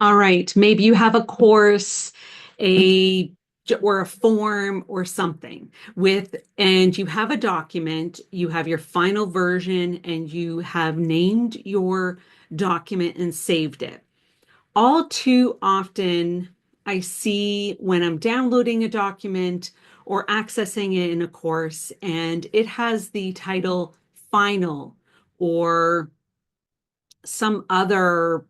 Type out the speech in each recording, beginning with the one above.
All right, maybe you have a course, a or a form or something and you have a document, you have your final version and you have named your document and saved it. All too often, I see when I'm downloading a document or accessing it in a course and it has the title final or some other,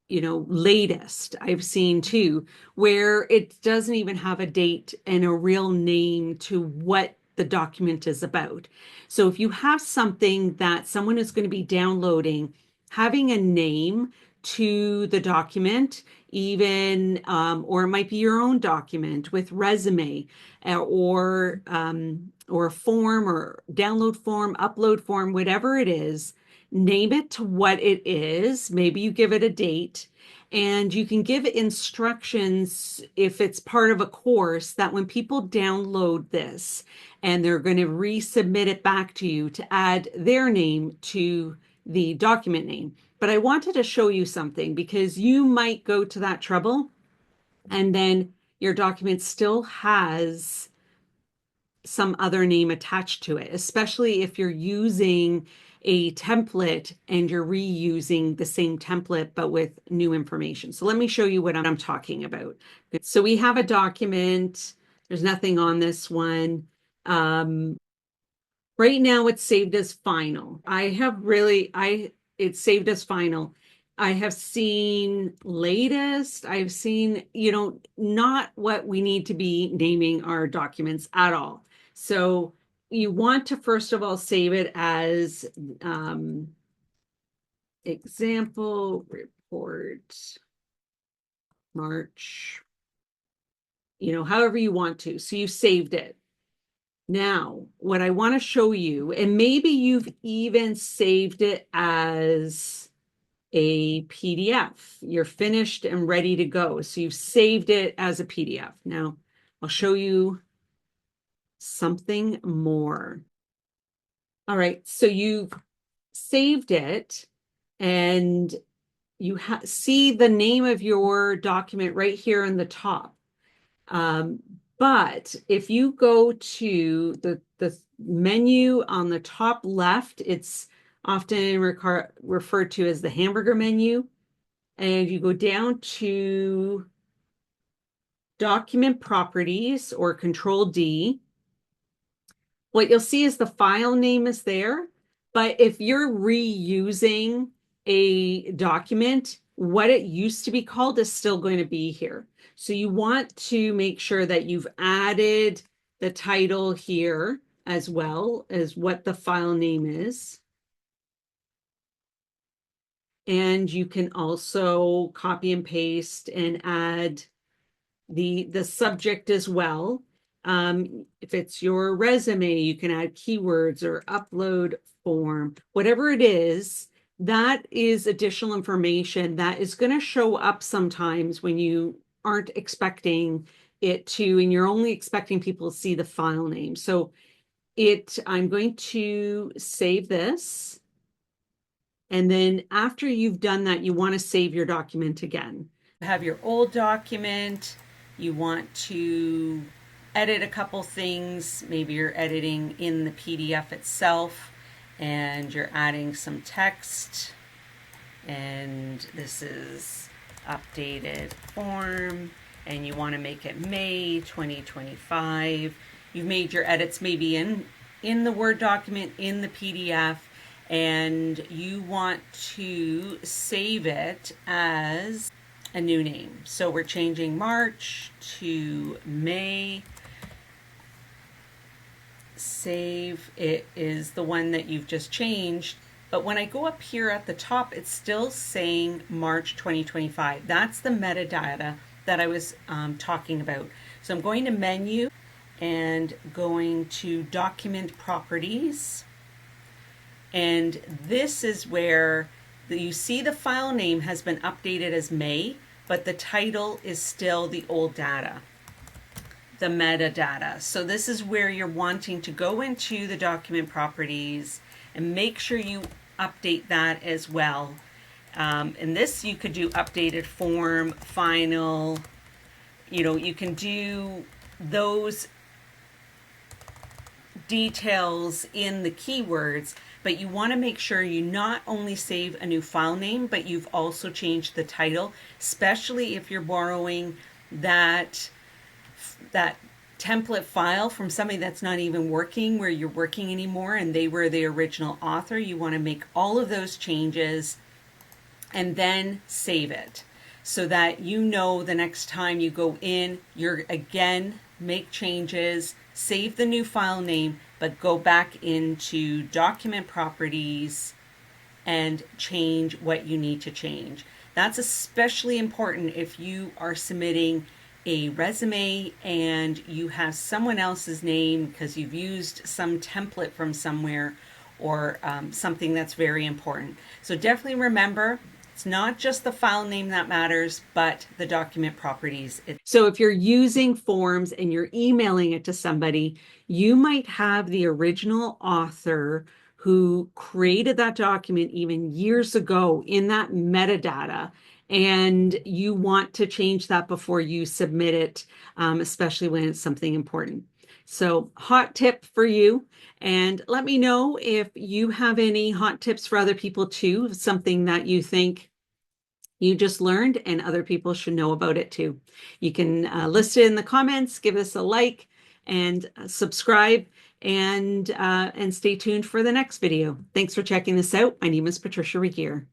latest I've seen too, where it doesn't even have a date and a real name to what the document is about. So if you have something that someone is going to be downloading, having a name to the document, even, or it might be your own document with resume, or a form or download form, upload form, whatever it is, name it to what it is. Maybe you give it a date, and you can give instructions if it's part of a course that when people download this and they're going to resubmit it back to you to add their name to the document name. But I wanted to show you something because you might go to that trouble and then your document still has some other name attached to it, especially if you're using a template and you're reusing the same template but with new information. So let me show you what I'm talking about. So we have a document. There's nothing on this one. Right now it's saved as final. It's saved as final. I have seen latest, I've seen, not what we need to be naming our documents at all. So you want to first of all save it as example report March, however you want to. So you saved it. Now, what I want to show you, and maybe you've even saved it as a PDF. You're finished and ready to go. So you've saved it as a PDF. Now, I'll show you something more. All right, so you've saved it and you see the name of your document right here in the top. Um, but if you go to the menu on the top left, it's often referred to as the hamburger menu. And you go down to document properties or Control D. What you'll see is the file name is there. But if you're reusing a document, what it used to be called is still going to be here. So you want to make sure that you've added the title here as well as what the file name is. And you can also copy and paste and add the subject as well. If it's your resume, you can add keywords or upload form, whatever it is. That is additional information that is going to show up sometimes when you aren't expecting it to, and you're only expecting people to see the file name. So I'm going to save this. And then after you've done that, you want to save your document again. Have your old document. You want to edit a couple things. Maybe you're editing in the PDF itself and you're adding some text. And this is updated form and you want to make it May 2025. You've made your edits maybe in the Word document, in the PDF, and you want to save it as a new name. So we're changing March to May. Save it is the one that you've just changed. But when I go up here at the top, it's still saying March 2025. That's the metadata that I was talking about. So I'm going to menu and going to document properties. And this is where you see the file name has been updated as May, but the title is still the old data, the metadata. So this is where you're wanting to go into the document properties and make sure you update that as well. And this you could do updated form, final, you can do those details in the keywords, but you want to make sure you not only save a new file name, but you've also changed the title, especially if you're borrowing that template file from somebody that's not even working where you're working anymore and they were the original author. You want to make all of those changes and then save it so that the next time you go in, you're again make changes, save the new file name, but go back into document properties and change what you need to change. That's especially important if you are submitting a resume and you have someone else's name because you've used some template from somewhere or something that's very important. So definitely remember, it's not just the file name that matters, but the document properties. So if you're using forms and you're emailing it to somebody, you might have the original author who created that document even years ago in that metadata, and you want to change that before you submit it, especially when it's something important. So hot tip for you. And let me know if you have any hot tips for other people too, something that you think you just learned and other people should know about it too. You can list it in the comments, give us a like and subscribe, and stay tuned for the next video. Thanks for checking this out. My name is Patricia Regier.